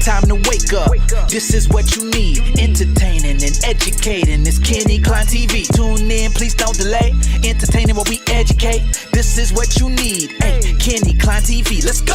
time to wake up. This is what you need, entertaining and educating. It's Kenny Klein TV. Tune in, please don't delay. Entertaining while we educate. This is what you need. Hey, Kenny Klein TV, let's go.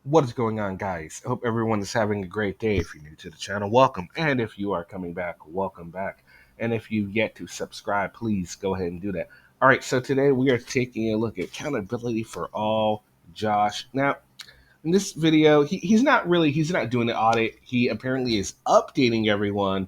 What is going on, guys? I hope everyone is having a great day. If you're new to the channel, welcome. And if you are coming back, welcome back. And if you've yet to subscribe, please go ahead and do that. All right, so today we are taking a look at accountability for all Josh. Now, in this video, he's not doing an audit. He apparently is updating everyone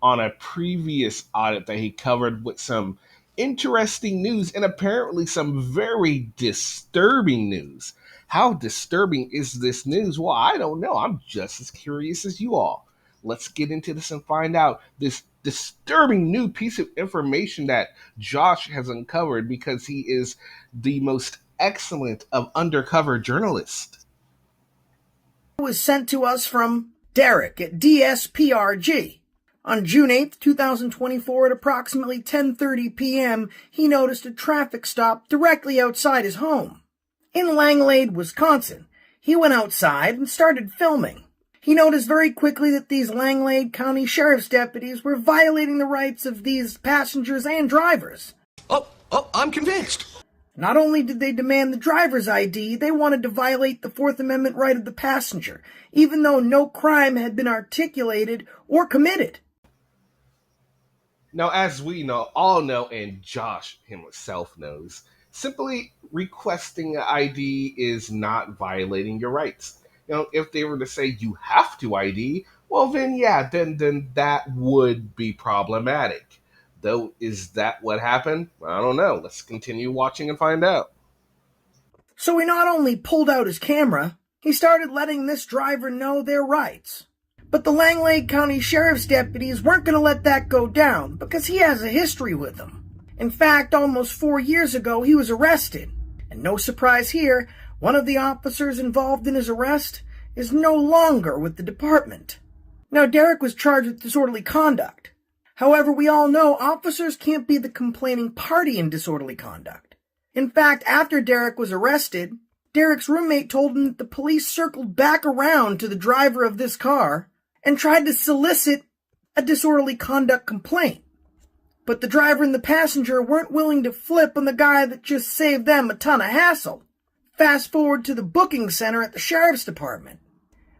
on a previous audit that he covered with some interesting news and apparently some very disturbing news. How disturbing is this news? Well, I don't know. I'm just as curious as you all. Let's get into this and find out this disturbing new piece of information that Josh has uncovered, because he is the most excellent of undercover journalists. It was sent to us from Derek at DSPRG. On June 8th, 2024 at approximately 10:30 p.m., he noticed a traffic stop directly outside his home. In Langlade, Wisconsin, he went outside and started filming. He noticed very quickly that these Langlade County Sheriff's deputies were violating the rights of these passengers and drivers. I'm convinced. Not only did they demand the driver's ID, they wanted to violate the Fourth Amendment right of the passenger, even though no crime had been articulated or committed. Now, as we all know, and Josh himself knows, simply requesting an ID is not violating your rights. If they were to say you have to ID, well, then yeah, then that would be problematic. Though, is that what happened? I don't know. Let's continue watching and find out. So he not only pulled out his camera, he started letting this driver know their rights. But the Langlade County Sheriff's deputies weren't going to let that go down, because he has a history with them. In fact, almost 4 years ago, he was arrested. And no surprise here, one of the officers involved in his arrest is no longer with the department. Now, Derek was charged with disorderly conduct. However, we all know officers can't be the complaining party in disorderly conduct. In fact, after Derek was arrested, Derek's roommate told him that the police circled back around to the driver of this car and tried to solicit a disorderly conduct complaint. But the driver and the passenger weren't willing to flip on the guy that just saved them a ton of hassle. Fast forward to the booking center at the sheriff's department.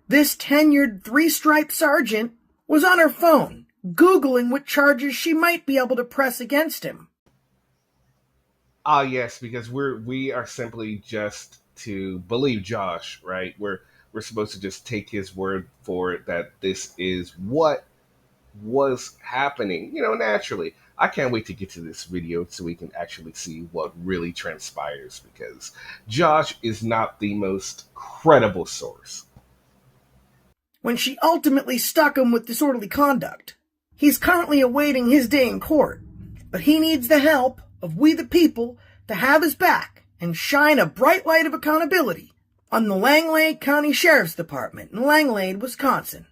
This tenured three-stripe sergeant was on her phone, Googling what charges she might be able to press against him. Yes, because we are simply just to believe Josh, right? We're supposed to just take his word for it that this is what was happening, naturally. I can't wait to get to this video so we can actually see what really transpires, because Josh is not the most credible source. When she ultimately stuck him with disorderly conduct, he's currently awaiting his day in court, but he needs the help of we the people to have his back and shine a bright light of accountability on the Langlade County Sheriff's Department in Langlade, Wisconsin.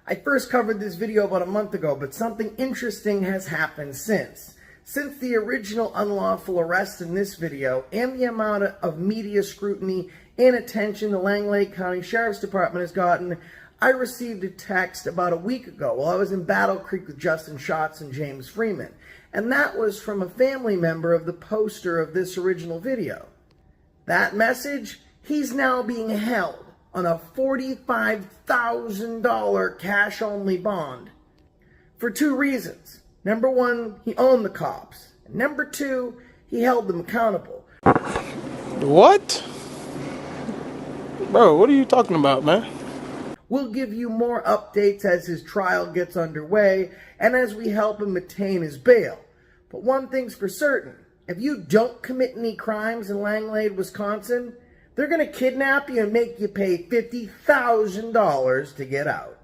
I first covered this video about a month ago, but something interesting has happened since. Since the original unlawful arrest in this video and the amount of media scrutiny and attention the Langlade County Sheriff's Department has gotten, I received a text about a week ago while I was in Battle Creek with Justin Schatz and James Freeman. And that was from a family member of the poster of this original video. That message, he's now being held on a $45,000 cash-only bond for two reasons. Number one, he owned the cops. And number two, he held them accountable. What? Bro, what are you talking about, man? We'll give you more updates as his trial gets underway and as we help him attain his bail. But one thing's for certain, if you don't commit any crimes in Langlade, Wisconsin, they're going to kidnap you and make you pay $50,000 to get out.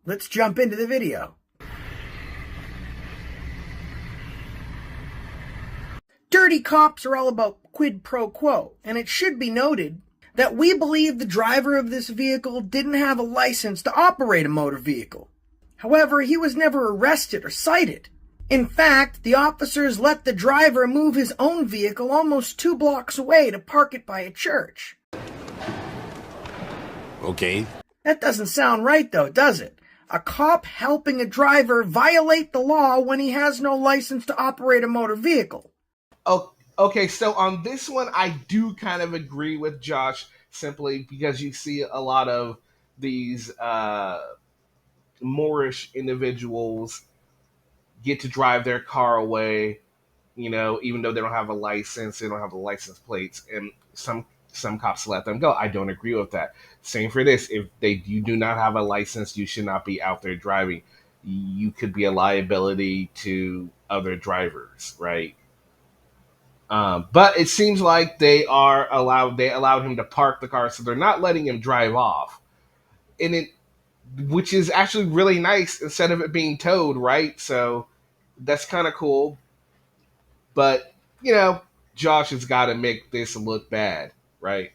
Let's jump into the video. Dirty cops are all about quid pro quo, and it should be noted that we believe the driver of this vehicle didn't have a license to operate a motor vehicle. However, he was never arrested or cited. In fact, the officers let the driver move his own vehicle almost 2 blocks away to park it by a church. Okay. That doesn't sound right though, does it? A cop helping a driver violate the law when he has no license to operate a motor vehicle. Oh, okay, so on this one, I do kind of agree with Josh simply because you see a lot of these Moorish individuals get to drive their car away, even though they don't have a license, they don't have the license plates, and some cops let them go. I don't agree with that. Same for this. If you do not have a license, you should not be out there driving. You could be a liability to other drivers, right? But it seems like they allowed him to park the car, so they're not letting him drive off, which is actually really nice instead of it being towed, right? So that's kind of cool. But Josh has got to make this look bad, right?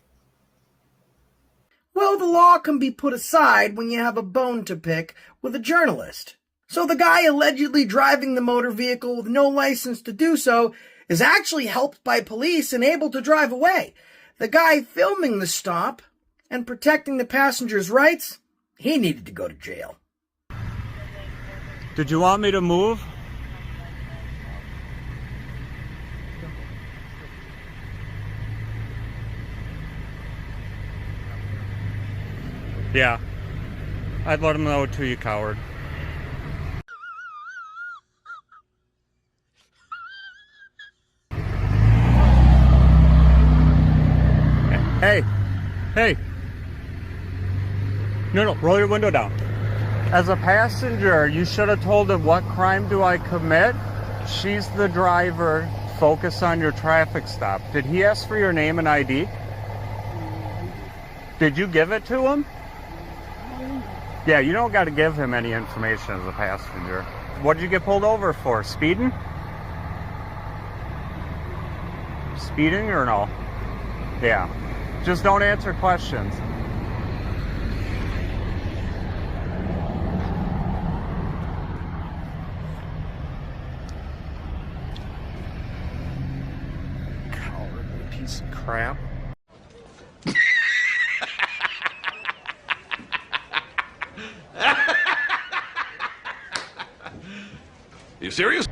Well, the law can be put aside when you have a bone to pick with a journalist. So the guy allegedly driving the motor vehicle with no license to do so is actually helped by police and able to drive away. The guy filming the stop and protecting the passenger's rights, he needed to go to jail. Did you want me to move? Yeah. I'd let him know too, you coward. Hey! Hey! No, roll your window down. As a passenger, you should have told him, what crime do I commit? She's the driver. Focus on your traffic stop. Did he ask for your name and ID? Did you give it to him? Yeah, you don't got to give him any information as a passenger. What did you get pulled over for? Speeding? Speeding or no? Yeah. Just don't answer questions. Cowardly piece of crap. You serious?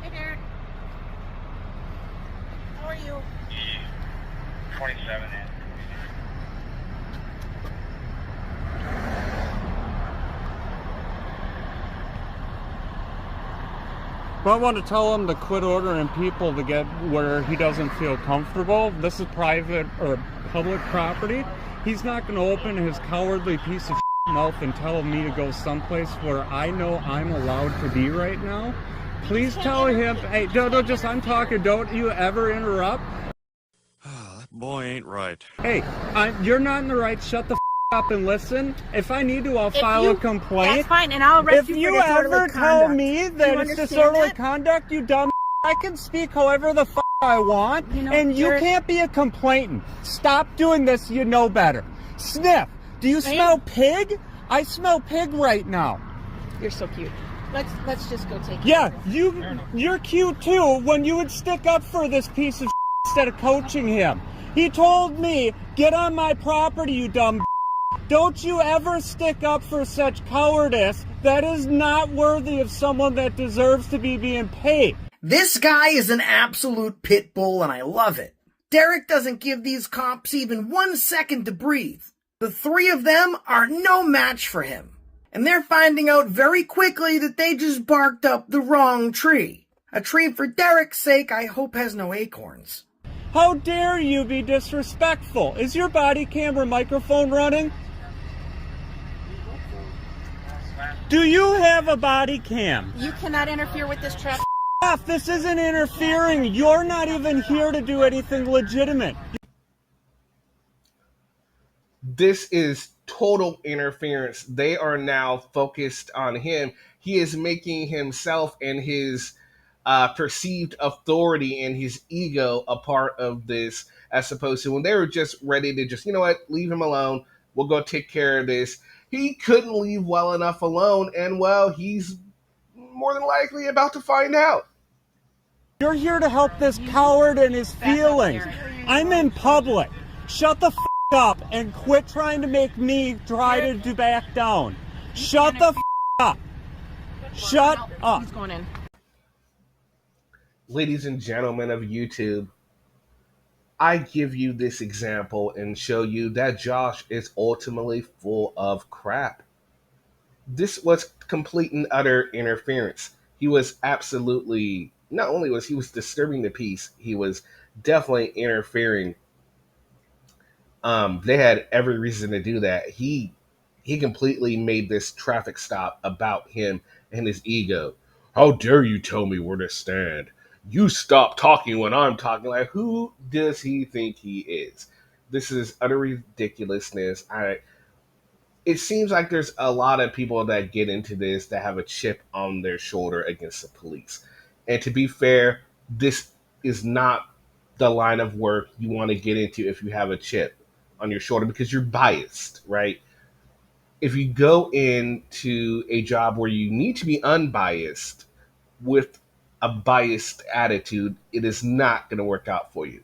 Hey, Derek. How are you? 27. Well, I want to tell him to quit ordering people to get where he doesn't feel comfortable. This is private or public property. He's not going to open his cowardly piece of mouth and tell me to go someplace where I know I'm allowed to be right now. Please tell him, hey, don't just, I'm talking, don't you ever interrupt. That boy ain't right. Hey, you're not in the right, shut the up and listen. If I need to, I'll file a complaint. That's fine, and I'll arrest If you for you disorderly ever tell conduct. me Do that you it's understand disorderly that? conduct, you dumb, I can speak however the I want, and you can't be a complainant. Stop doing this, you know better. Sniff. Do you smell pig? I smell pig right now. You're so cute. Let's just go take Yeah, you're cute too when you would stick up for this piece of instead of coaching him. He told me, get on my property, you dumb. Don't you ever stick up for such cowardice. That is not worthy of someone that deserves to be being paid. This guy is an absolute pit bull and I love it. Derek doesn't give these cops even 1 second to breathe. The three of them are no match for him. And they're finding out very quickly that they just barked up the wrong tree. A tree for Derek's sake I hope has no acorns. How dare you be disrespectful? Is your body camera microphone running? Do you have a body cam? You cannot interfere with this traffic. This isn't interfering. You're not even here to do anything legitimate. This is total interference. They are now focused on him. He is making himself and his perceived authority and his ego a part of this, as opposed to when they were just ready to just, you know what, leave him alone. We'll go take care of this. He couldn't leave well enough alone, and well, he's more than likely about to find out. You're here to help this coward and his feelings. I'm in public. Shut the f up and quit trying to make me try to back down. Shut the f up. Shut up. He's going in. Ladies and gentlemen of YouTube, I give you this example and show you that Josh is ultimately full of crap. This was complete and utter interference. He was absolutely, not only was he was disturbing the peace, he was definitely interfering. They had every reason to do that. He completely made this traffic stop about him and his ego. How dare you tell me where to stand? You stop talking when I'm talking. Like, who does he think he is? This is utter ridiculousness. It seems like there's a lot of people that get into this that have a chip on their shoulder against the police. And to be fair, this is not the line of work you want to get into if you have a chip on your shoulder, because you're biased, right? If you go into a job where you need to be unbiased with a biased attitude, it is not going to work out for you.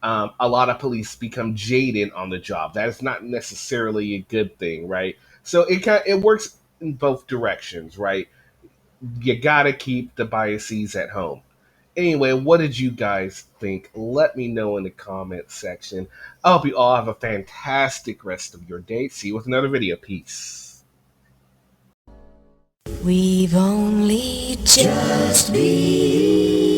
A lot of police become jaded on the job. That is not necessarily a good thing, right? So it works in both directions, right? You gotta keep the biases at home. Anyway, what did you guys think? Let me know in the comment section. I hope you all have a fantastic rest of your day. See you with another video. Peace. We've only just begun.